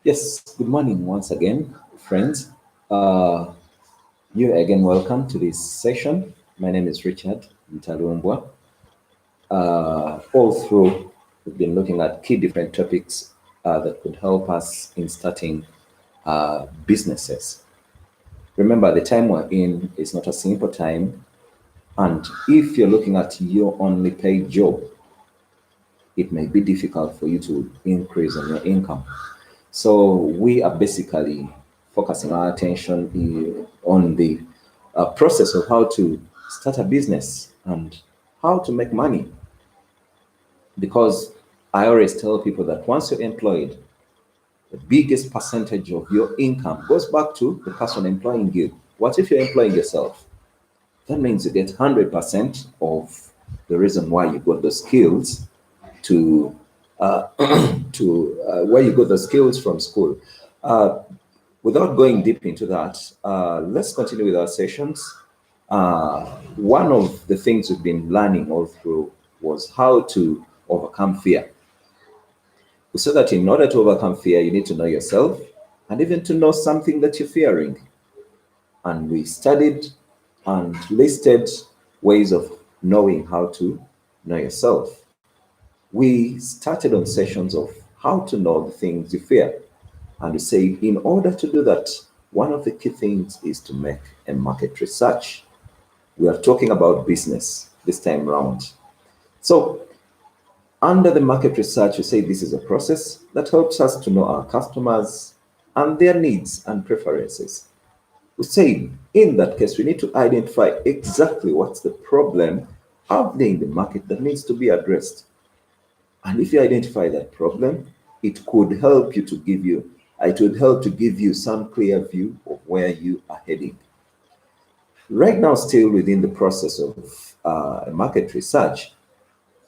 Yes, good morning once again, friends. Uh, you again, welcome to this session. My name is Richard Mtalumbwa. All through, we've been looking at key different topics that could help us in starting businesses. Remember, the time we're in is not a simple time, and if you're looking at your only paid job, it may be difficult for you to increase on your income. So we are basically focusing our attention on the process of how to start a business and how to make money. Because I always tell people that once you're employed, the biggest percentage of your income goes back to the person employing you. What if you're employing yourself? That means you get 100% of the reason why you got the skills to where you got the skills from school. Uh, Without going deep into that, let's continue with our sessions. One of the things we've been learning all through was how to overcome fear. We said that in order to overcome fear, you need to know yourself and even to know something that you're fearing. And we studied and listed ways of knowing how to know yourself. We started on sessions of how to know the things you fear. And we say, in order to do that, one of the key things is to make a market research. We are talking about business this time around. So, under the market research, we say this is a process that helps us to know our customers and their needs and preferences. We say, in that case, we need to identify exactly what's the problem out there in the market that needs to be addressed. And if you identify that problem, it could help you to give you, it would help to give you some clear view of where you are heading. Right now, still within the process of market research,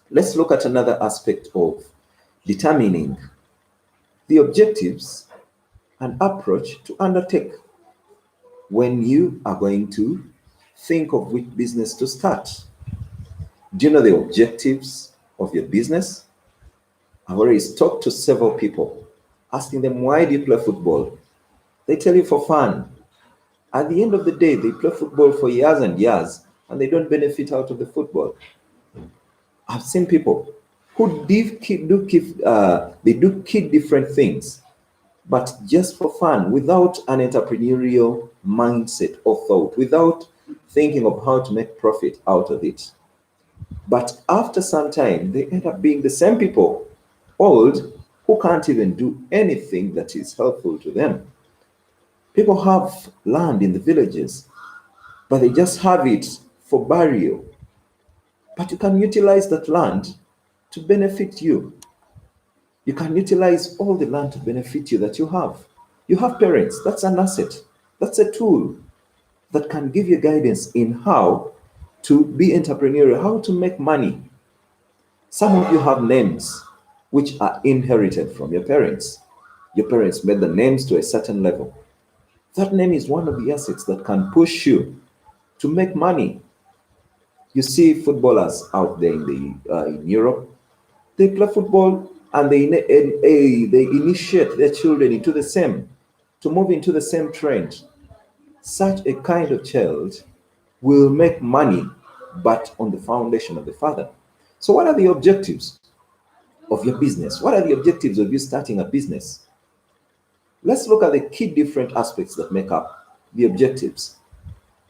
let's look at another aspect of determining the objectives and approach to undertake when you are going to think of which business to start. Do you know the objectives of your business? I've already talked to several people asking them, why do you play football? They tell you for fun. At the end of the day, they play football for years and years and they don't benefit out of the football. I've seen people who they do key different things, but just for fun, without an entrepreneurial mindset or thought, without thinking of how to make profit out of it. But after some time, they end up being the same people, old, who can't even do anything that is helpful to them. People have land in the villages, but they just have it for burial. But you can utilize that land to benefit you. You can utilize all the land to benefit you that you have. You have parents, that's an asset. That's a tool that can give you guidance in how to be entrepreneurial, how to make money. Some of you have names which are inherited from your parents. Your parents made the names to a certain level. That name is one of the assets that can push you to make money. You see footballers out there in Europe, they play football and they initiate their children into the same, to move into the same trend. Such a kind of child will make money, but on the foundation of the father. So, what are the objectives of your business? What are the objectives of you starting a business? Let's look at the key different aspects that make up the objectives.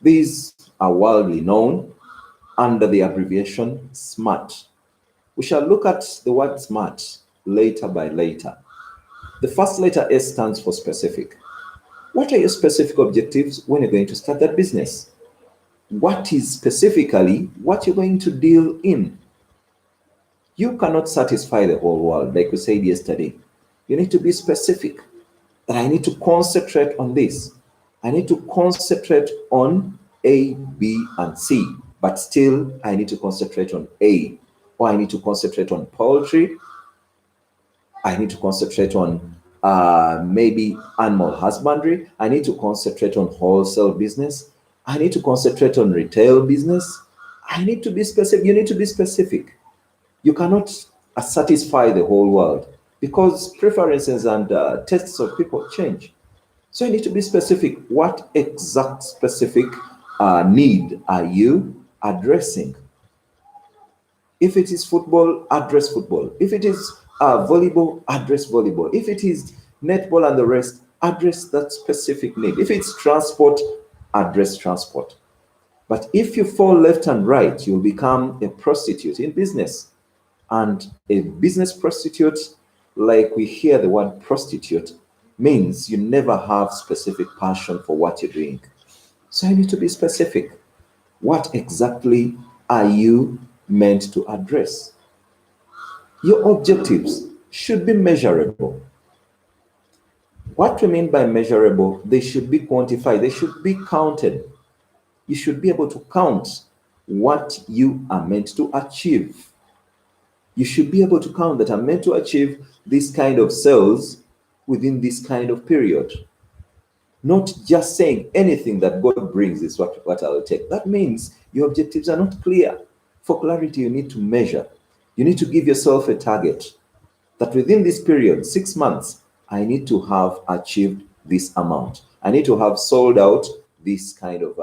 These are widely known under the abbreviation SMART. We shall look at the word SMART later by later. The first letter S stands for specific. What are your specific objectives when you're going to start that business? What is specifically what you're going to deal in? You cannot satisfy the whole world, like we said yesterday. You need to be specific that I need to concentrate on this. I need to concentrate on A, B, and C, but still I need to concentrate on A, or I need to concentrate on poultry. I need to concentrate on maybe animal husbandry. I need to concentrate on wholesale business. I need to concentrate on retail business. I need to be specific. You need to be specific. You cannot satisfy the whole world. because preferences and tastes of people change. So you need to be specific. What exact specific need are you addressing? If it is football, address football. If it is volleyball, address volleyball. If it is netball and the rest, address that specific need. If it's transport, address transport. But if you fall left and right, you'll become a prostitute in business. And a business prostitute, like we hear the word prostitute, means you never have specific passion for what you're doing. So you need to be specific. What exactly are you meant to address? Your objectives should be measurable. What we mean by measurable, they should be quantified, they should be counted. You should be able to count what you are meant to achieve. You should be able to count that I'm meant to achieve this kind of sales within this kind of period. Not just saying anything that God brings is what I'll take. That means your objectives are not clear. For clarity, you need to measure. You need to give yourself a target that within this period, 6 months, I need to have achieved this amount. I need to have sold out this kind of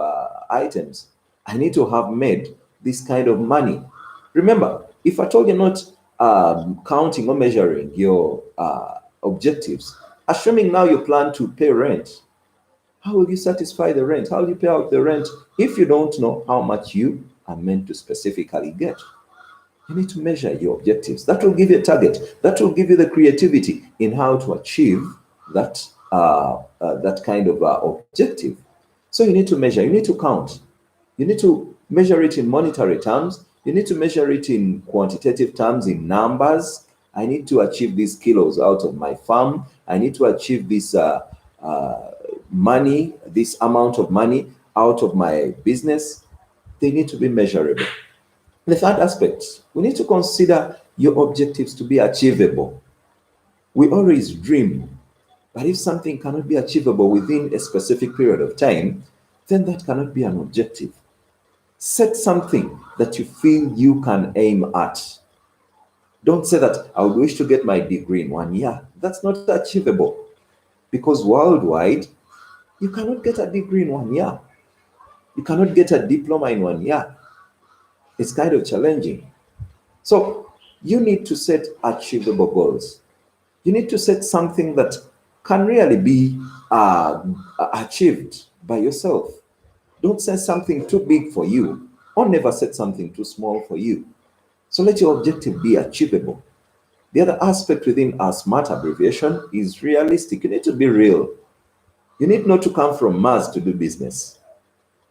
items. I need to have made this kind of money. Remember, if at all you're not counting or measuring your objectives, assuming now you plan to pay rent, how will you satisfy the rent? How will you pay out the rent if you don't know how much you are meant to specifically get? You need to measure your objectives. That will give you a target. That will give you the creativity in how to achieve that that kind of objective. So you need to measure. You need to count. You need to measure it in monetary terms. You need to measure it in quantitative terms, in numbers. I need to achieve these kilos out of my farm. I need to achieve this money, this amount of money out of my business. They need to be measurable. The third aspect, we need to consider your objectives to be achievable. We always dream, but if something cannot be achievable within a specific period of time, then that cannot be an objective. Set something that you feel you can aim at. Don't say that I would wish to get my degree in 1 year. That's not achievable, because worldwide, you cannot get a degree in 1 year. You cannot get a diploma in 1 year. It's kind of challenging. So you need to set achievable goals. You need to set something that can really be achieved by yourself. Don't set something too big for you, or never set something too small for you. So let your objective be achievable. The other aspect within our SMART abbreviation is realistic. You need to be real. You need not to come from Mars to do business.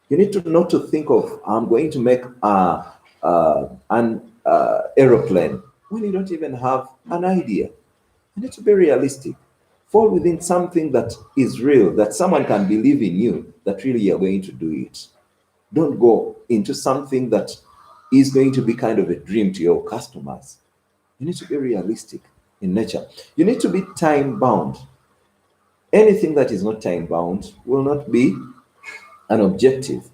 You need to not to think of, I'm going to make an aeroplane when you don't even have an idea. You need to be realistic. Fall within something that is real, that someone can believe in you, that really you're going to do it. Don't go into something that is going to be kind of a dream to your customers. You need to be realistic in nature. You need to be time bound. Anything that is not time bound will not be an objective.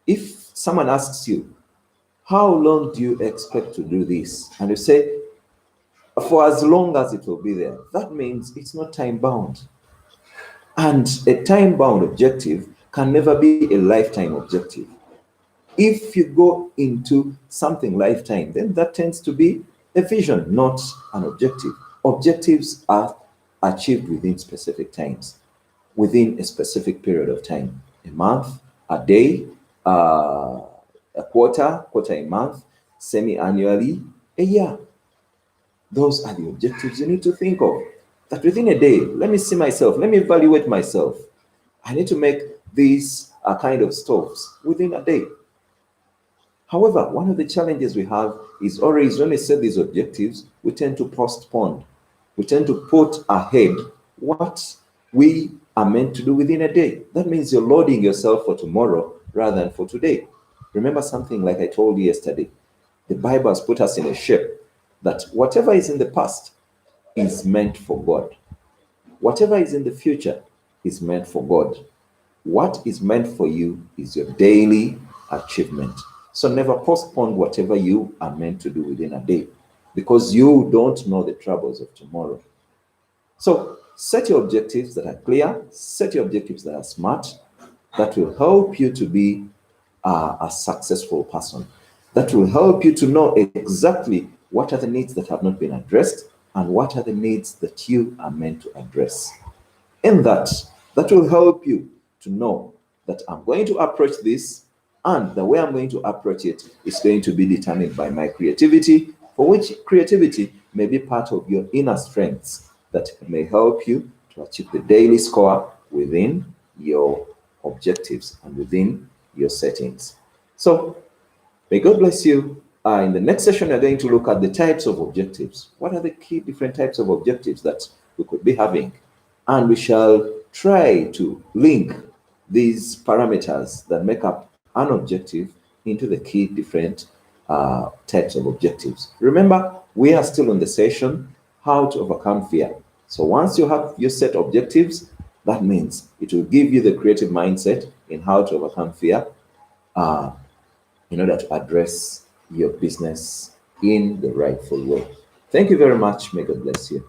If someone asks you, how long do you expect to do this? And you say, for as long as it will be there. That means it's not time bound. And a time bound objective can never be a lifetime objective. If you go into something lifetime, then that tends to be a vision, not an objective. Objectives are achieved within specific times, within a specific period of time. A month, a day, a quarter a month, semi-annually, a year. Those are the objectives you need to think of. That within a day, let me see myself, let me evaluate myself. I need to make these kind of stoves within a day. However, one of the challenges we have is always when we set these objectives, we tend to postpone. We tend to put ahead what we are meant to do within a day. That means you're loading yourself for tomorrow rather than for today. Remember something like I told you yesterday. The Bible has put us in a shape that whatever is in the past is meant for God. Whatever is in the future is meant for God. What is meant for you is your daily achievement. So never postpone whatever you are meant to do within a day. because you don't know the troubles of tomorrow. So set your objectives that are clear, set your objectives that are smart, that will help you to be a successful person. That will help you to know exactly what are the needs that have not been addressed and what are the needs that you are meant to address. In that, that will help you to know that I'm going to approach this, and the way I'm going to approach it is going to be determined by my creativity, for which creativity may be part of your inner strengths that may help you to achieve the daily score within your objectives and within your settings. So, may God bless you. In the next session, we're going to look at the types of objectives. What are the key different types of objectives that we could be having? And we shall try to link these parameters that make up an objective into the key different types of objectives. Remember, we are still on the session, how to overcome fear. So once you have your set objectives, that means it will give you the creative mindset in how to overcome fear in order to address your business in the rightful way. Thank you very much. May God bless you.